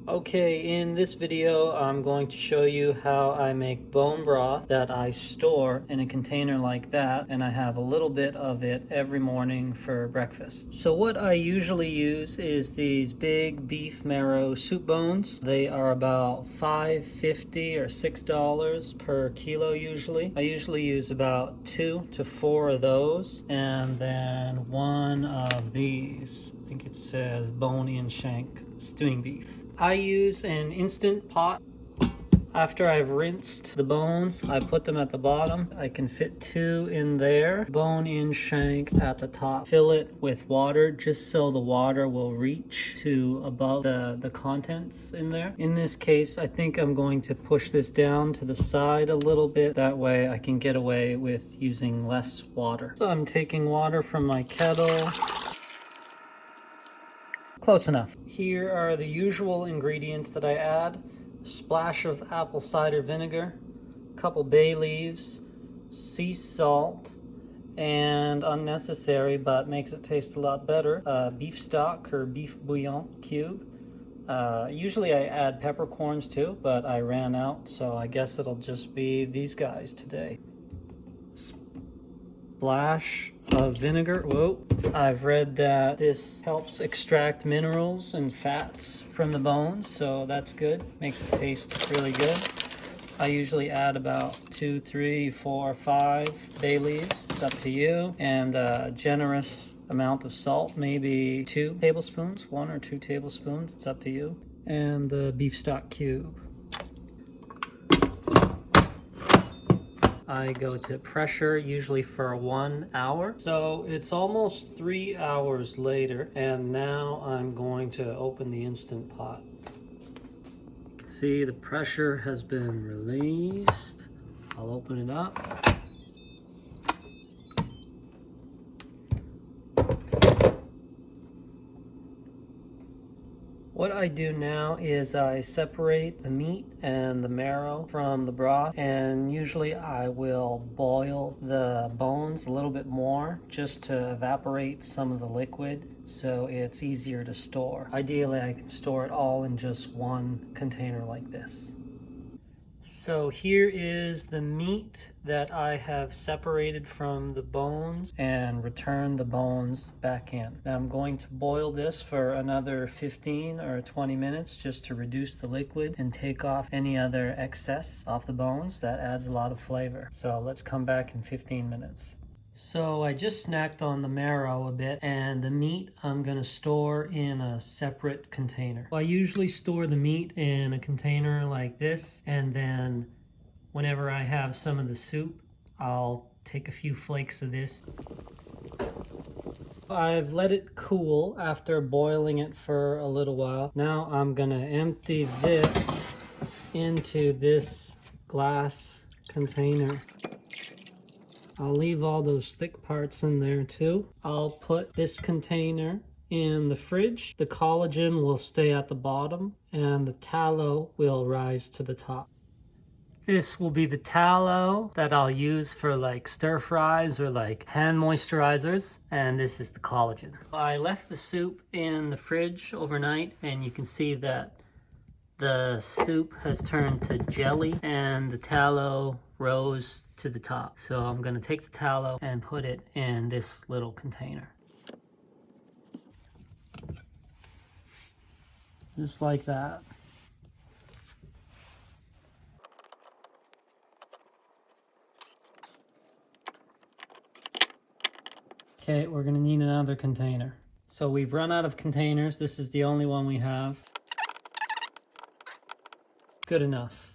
Okay, in this video I'm going to show you how I make bone broth that I store in a container like that, and I have a little bit of it every morning for breakfast. So what I usually use is these big beef marrow soup bones. They are about $5.50 or $6 per kilo usually. I usually use about 2 to 4 of those, and then one of these. I think it says bone-in shank stewing beef. I use an instant pot. After I've rinsed the bones, I put them at the bottom. I can fit 2 in there. Bone-in shank at the top. Fill it with water just so the water will reach to above the contents in there. In this case, I think I'm going to push this down to the side a little bit. That way I can get away with using less water. So I'm taking water from my kettle. Close enough. Here are the usual ingredients that I add. A splash of apple cider vinegar, a couple bay leaves, sea salt, and unnecessary but makes it taste a lot better, beef stock or beef bouillon cube. Usually I add peppercorns too, but I ran out, so I guess it'll just be these guys today. Splash of vinegar. Whoa. I've read that this helps extract minerals and fats from the bones, so that's good. Makes it taste really good. I usually add about 2, 3, 4, 5 bay leaves. It's up to you. And a generous amount of salt, maybe 2 tablespoons, 1 or 2 tablespoons. It's up to you. And the beef stock cube. I go to pressure usually for 1 hour. So it's almost 3 hours later, and now I'm going to open the Instant Pot. You can see the pressure has been released. I'll open it up. What I do now is I separate the meat and the marrow from the broth, and usually I will boil the bones a little bit more just to evaporate some of the liquid so it's easier to store. Ideally I can store it all in just one container like this. So here is the meat that I have separated from the bones and returned the bones back in. Now I'm going to boil this for another 15 or 20 minutes just to reduce the liquid and take off any other excess off the bones. That adds a lot of flavor. So let's come back in 15 minutes. So I just snacked on the marrow a bit, and the meat I'm gonna store in a separate container. I usually store the meat in a container like this, and then whenever I have some of the soup, I'll take a few flakes of this. I've let it cool after boiling it for a little while. Now I'm gonna empty this into this glass container. I'll leave all those thick parts in there too. I'll put this container in the fridge. The collagen will stay at the bottom and the tallow will rise to the top. This will be the tallow that I'll use for like stir fries or like hand moisturizers, and this is the collagen. I left the soup in the fridge overnight, and you can see that the soup has turned to jelly and the tallow rose to the top. So I'm gonna take the tallow and put it in this little container. Just like that. Okay, we're gonna need another container. So we've run out of containers. This is the only one we have. Good enough.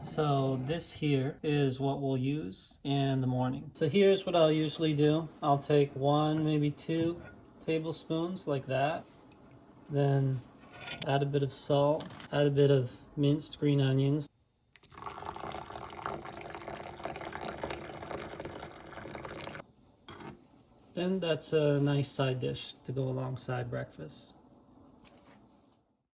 So this here is what we'll use in the morning. So here's what I'll usually do. I'll take 1, maybe 2 tablespoons like that. Then add a bit of salt, add a bit of minced green onions. Then that's a nice side dish to go alongside breakfast.